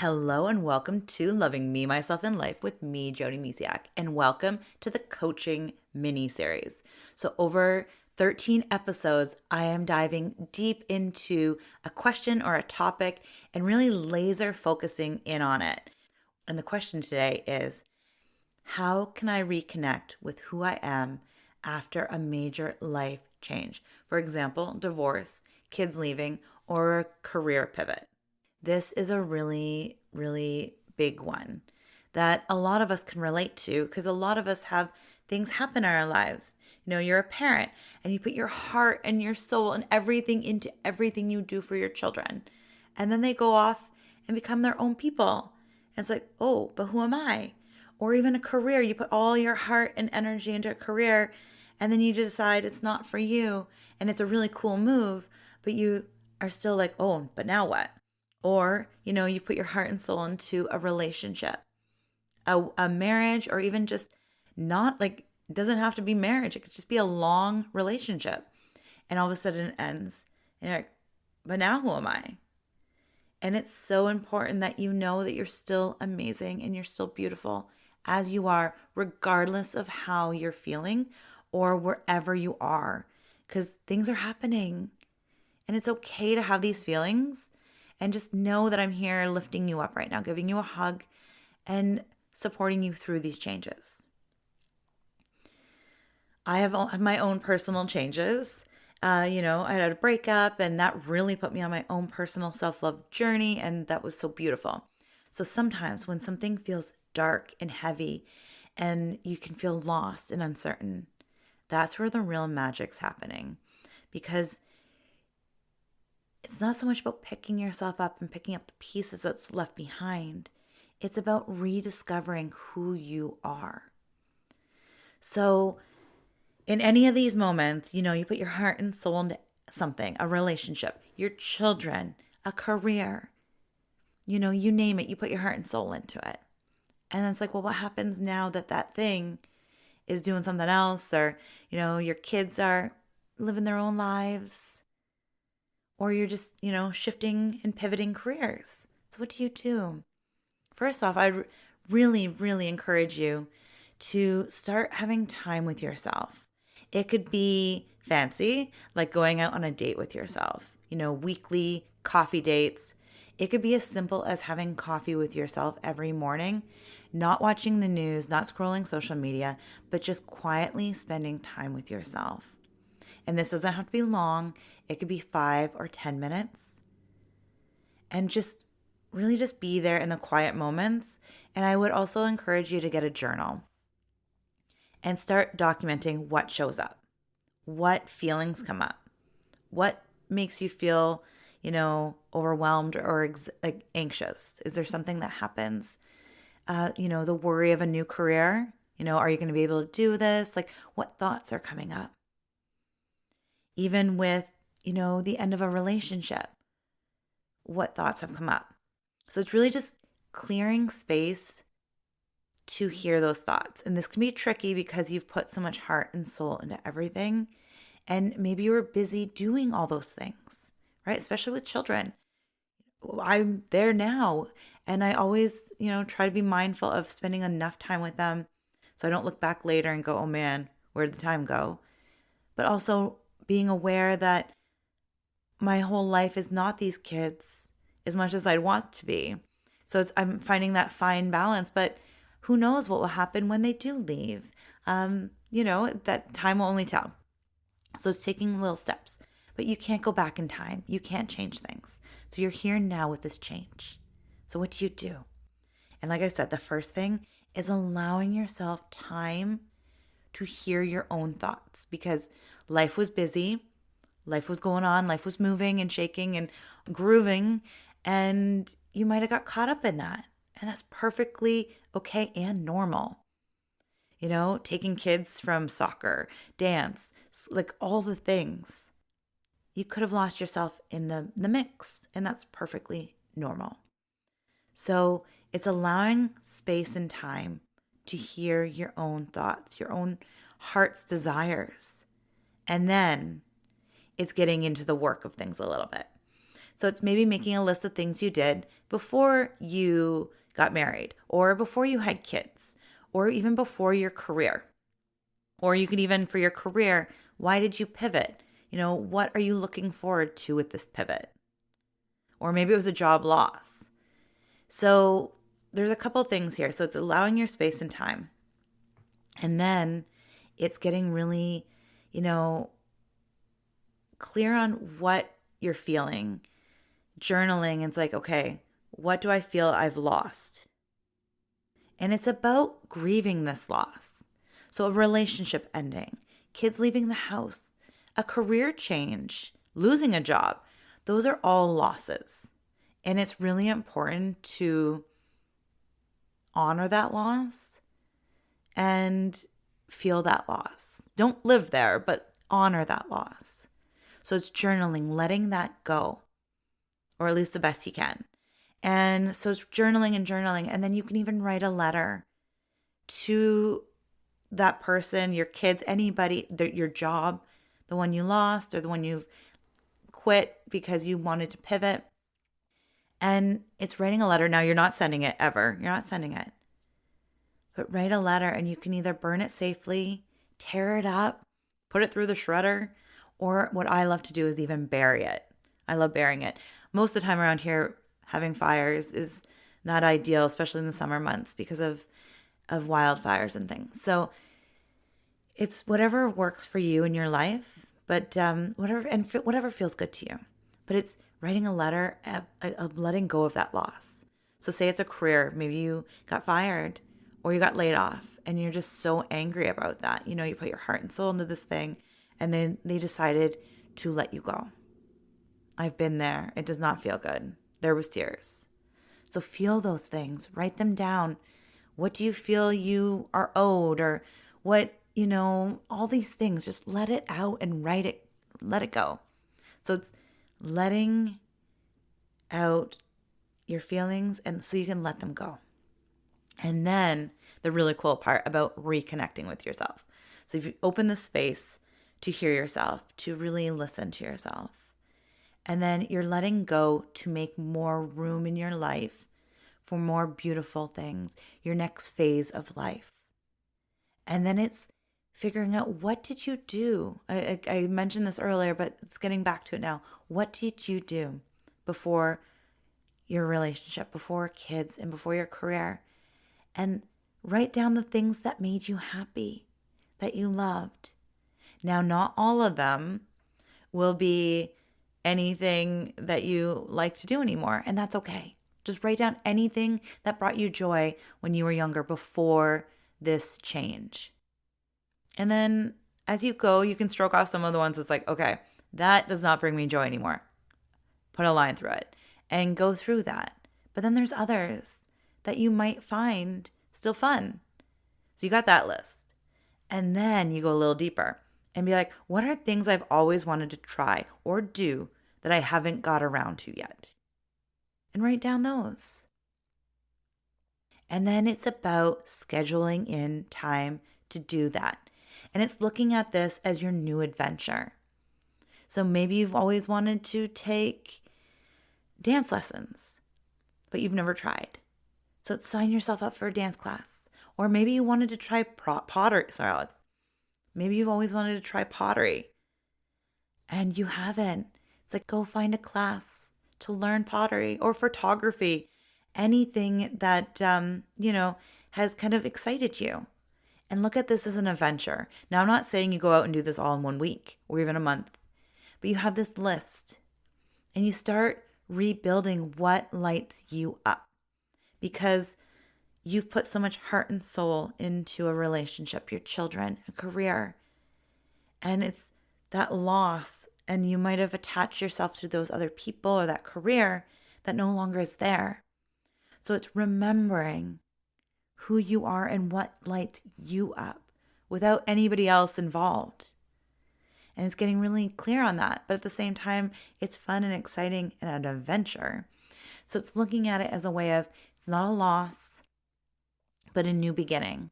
Hello and welcome to Loving Me, Myself, and Life with me, Jody Misiak, and welcome to the coaching mini series. So, over 13 episodes, I am diving deep into a question or a topic and really laser focusing in on it. And the question today is, how can I reconnect with who I am after a major life change? For example, divorce, kids leaving, or a career pivot. This is a really, really big one that a lot of us can relate to because a lot of us have things happen in our lives. You know, you're a parent and you put your heart and your soul and everything into everything you do for your children. And then they go off and become their own people. And it's like, oh, but who am I? Or even a career. You put all your heart and energy into a career and then you decide it's not for you and it's a really cool move, but you are still like, oh, but now what? Or, you know, you put your heart and soul into a relationship, a marriage, or even just not like, it doesn't have to be marriage. It could just be a long relationship. And all of a sudden it ends. And you're like, but now who am I? And it's so important that you know that you're still amazing and you're still beautiful as you are, regardless of how you're feeling or wherever you are, because things are happening. And it's okay to have these feelings. And just know that I'm here lifting you up right now, giving you a hug and supporting you through these changes. I have my own personal changes. I had a breakup and that really put me on my own personal self-love journey. And that was so beautiful. So sometimes when something feels dark and heavy and you can feel lost and uncertain, that's where the real magic's happening. Because it's not so much about picking yourself up and picking up the pieces that's left behind. It's about rediscovering who you are. So in any of these moments, you put your heart and soul into something, a relationship, your children, a career, you name it, you put your heart and soul into it. And it's like, well, what happens now that that thing is doing something else, or, your kids are living their own lives, or you're just, shifting and pivoting careers. So what do? First off, I really, really encourage you to start having time with yourself. It could be fancy, like going out on a date with yourself, weekly coffee dates. It could be as simple as having coffee with yourself every morning, not watching the news, not scrolling social media, but just quietly spending time with yourself. And this doesn't have to be long. It could be 5 or 10 minutes. And just really just be there in the quiet moments. And I would also encourage you to get a journal and start documenting what shows up, what feelings come up, what makes you feel, overwhelmed or anxious. Is there something that happens? The worry of a new career. Are you going to be able to do this? Like, what thoughts are coming up? Even with, the end of a relationship, what thoughts have come up? So it's really just clearing space to hear those thoughts. And this can be tricky because you've put so much heart and soul into everything. And maybe you were busy doing all those things, right? Especially with children. I'm there now. And I always, try to be mindful of spending enough time with them so I don't look back later and go, oh man, where did the time go? But also being aware that my whole life is not these kids as much as I'd want to be. So I'm finding that fine balance, but who knows what will happen when they do leave? That time will only tell. So it's taking little steps, but you can't go back in time. You can't change things. So you're here now with this change. So what do? And like I said, the first thing is allowing yourself time to hear your own thoughts, because life was busy, life was going on, life was moving and shaking and grooving, and you might have got caught up in that. And that's perfectly okay and normal. Taking kids from soccer, dance, like all the things. You could have lost yourself in the mix, and that's perfectly normal. So it's allowing space and time to hear your own thoughts, your own heart's desires. And then it's getting into the work of things a little bit. So it's maybe making a list of things you did before you got married, or before you had kids, or even before your career. Or you could even, for your career, why did you pivot? What are you looking forward to with this pivot? Or maybe it was a job loss. So there's a couple things here. So it's allowing your space and time. And then it's getting really, clear on what you're feeling. Journaling, it's like, okay, what do I feel I've lost? And it's about grieving this loss. So a relationship ending, kids leaving the house, a career change, losing a job, those are all losses. And it's really important to honor that loss and feel that loss. Don't live there, but honor that loss. So it's journaling, letting that go, or at least the best you can. And so it's journaling, and then you can even write a letter to that person, your kids, anybody, your job, the one you lost or the one you've quit because you wanted to pivot. And it's writing a letter. Now, you're not sending it ever. You're not sending it. But write a letter, and you can either burn it safely, tear it up, put it through the shredder, or what I love to do is even bury it. I love burying it. Most of the time around here, having fires is not ideal, especially in the summer months because of wildfires and things. So it's whatever works for you in your life, but whatever feels good to you. But it's writing a letter of letting go of that loss. So say it's a career, maybe you got fired or you got laid off and you're just so angry about that. You put your heart and soul into this thing and then they decided to let you go. I've been there. It does not feel good. There was tears. So feel those things, write them down. What do you feel you are owed, or what, all these things, just let it out and write it, let it go. So it's letting out your feelings and so you can let them go. And then the really cool part about reconnecting with yourself. So if you open the space to hear yourself, to really listen to yourself, and then you're letting go to make more room in your life for more beautiful things, your next phase of life. And then it's figuring out, what did you do? I mentioned this earlier, but it's getting back to it now. What did you do before your relationship, before kids, and before your career? And write down the things that made you happy, that you loved. Now, not all of them will be anything that you like to do anymore, and that's okay. Just write down anything that brought you joy when you were younger before this change. And then as you go, you can stroke off some of the ones that's like, okay, that does not bring me joy anymore. Put a line through it and go through that. But then there's others that you might find still fun. So you got that list. And then you go a little deeper and be like, what are things I've always wanted to try or do that I haven't got around to yet? And write down those. And then it's about scheduling in time to do that. And it's looking at this as your new adventure. So maybe you've always wanted to take dance lessons, but you've never tried. So sign yourself up for a dance class. Or maybe you wanted to try pottery. Sorry, Alex. Maybe you've always wanted to try pottery and you haven't. It's like, go find a class to learn pottery or photography, anything that, has kind of excited you. And look at this as an adventure. Now, I'm not saying you go out and do this all in 1 week or even a month, but you have this list and you start rebuilding what lights you up because you've put so much heart and soul into a relationship, your children, a career, and it's that loss. And you might have attached yourself to those other people or that career that no longer is there. So it's remembering who you are and what lights you up without anybody else involved. And it's getting really clear on that. But at the same time, it's fun and exciting and an adventure. So it's looking at it as a way of, it's not a loss, but a new beginning.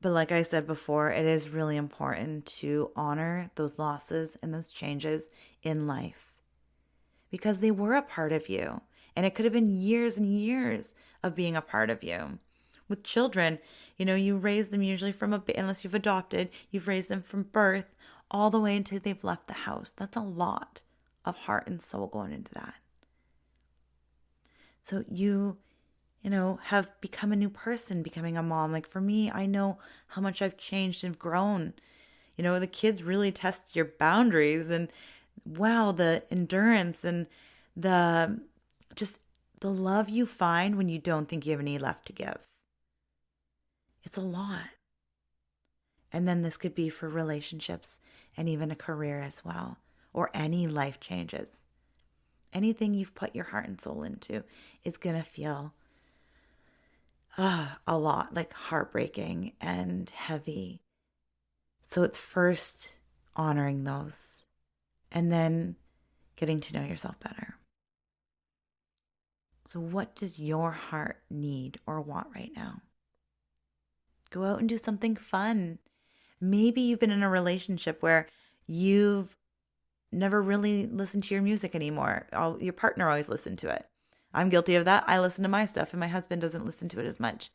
But like I said before, it is really important to honor those losses and those changes in life because they were a part of you. And it could have been years and years of being a part of you. With children, you raise them usually unless you've adopted, you've raised them from birth all the way until they've left the house. That's a lot of heart and soul going into that. So have become a new person, becoming a mom. Like for me, I know how much I've changed and grown. The kids really test your boundaries, and wow, the endurance and the just the love you find when you don't think you have any left to give. It's a lot. And then this could be for relationships and even a career as well, or any life changes. Anything you've put your heart and soul into is going to feel a lot like heartbreaking and heavy. So it's first honoring those and then getting to know yourself better. So what does your heart need or want right now? Go out and do something fun. Maybe you've been in a relationship where you've never really listened to your music anymore. Your partner always listened to it. I'm guilty of that. I listen to my stuff and my husband doesn't listen to it as much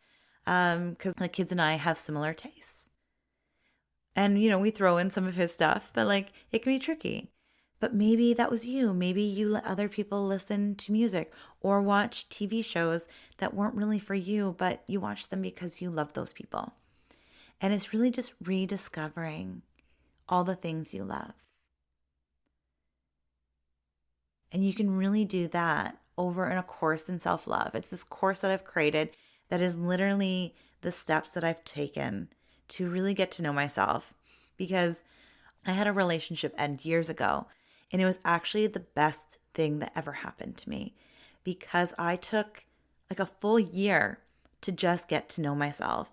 because the kids and I have similar tastes. And, we throw in some of his stuff, but it can be tricky. But maybe that was you. Maybe you let other people listen to music or watch TV shows that weren't really for you, but you watched them because you love those people. And it's really just rediscovering all the things you love. And you can really do that over in a course in self-love. It's this course that I've created that is literally the steps that I've taken to really get to know myself, because I had a relationship end years ago, and it was actually the best thing that ever happened to me because I took a full year to just get to know myself.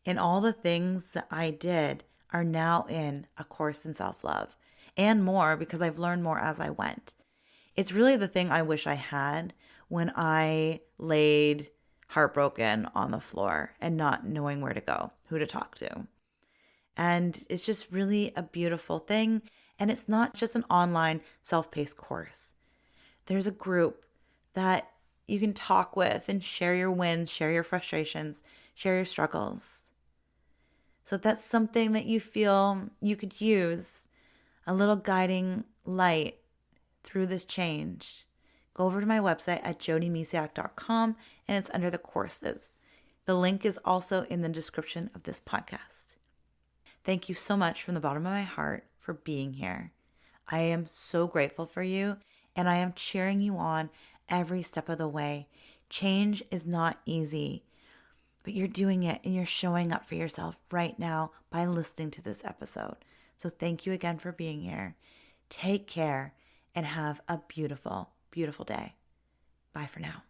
And all the things that I did are now in a course in self-love and more because I've learned more as I went. It's really the thing I wish I had when I laid heartbroken on the floor and not knowing where to go, who to talk to. And it's just really a beautiful thing. And it's not just an online self-paced course. There's a group that you can talk with and share your wins, share your frustrations, share your struggles. So if that's something that you feel you could use, a little guiding light through this change, go over to my website at jodymisiak.com and it's under the courses. The link is also in the description of this podcast. Thank you so much from the bottom of my heart for being here. I am so grateful for you, and I am cheering you on every step of the way. Change is not easy, but you're doing it and you're showing up for yourself right now by listening to this episode. So thank you again for being here. Take care and have a beautiful, beautiful day. Bye for now.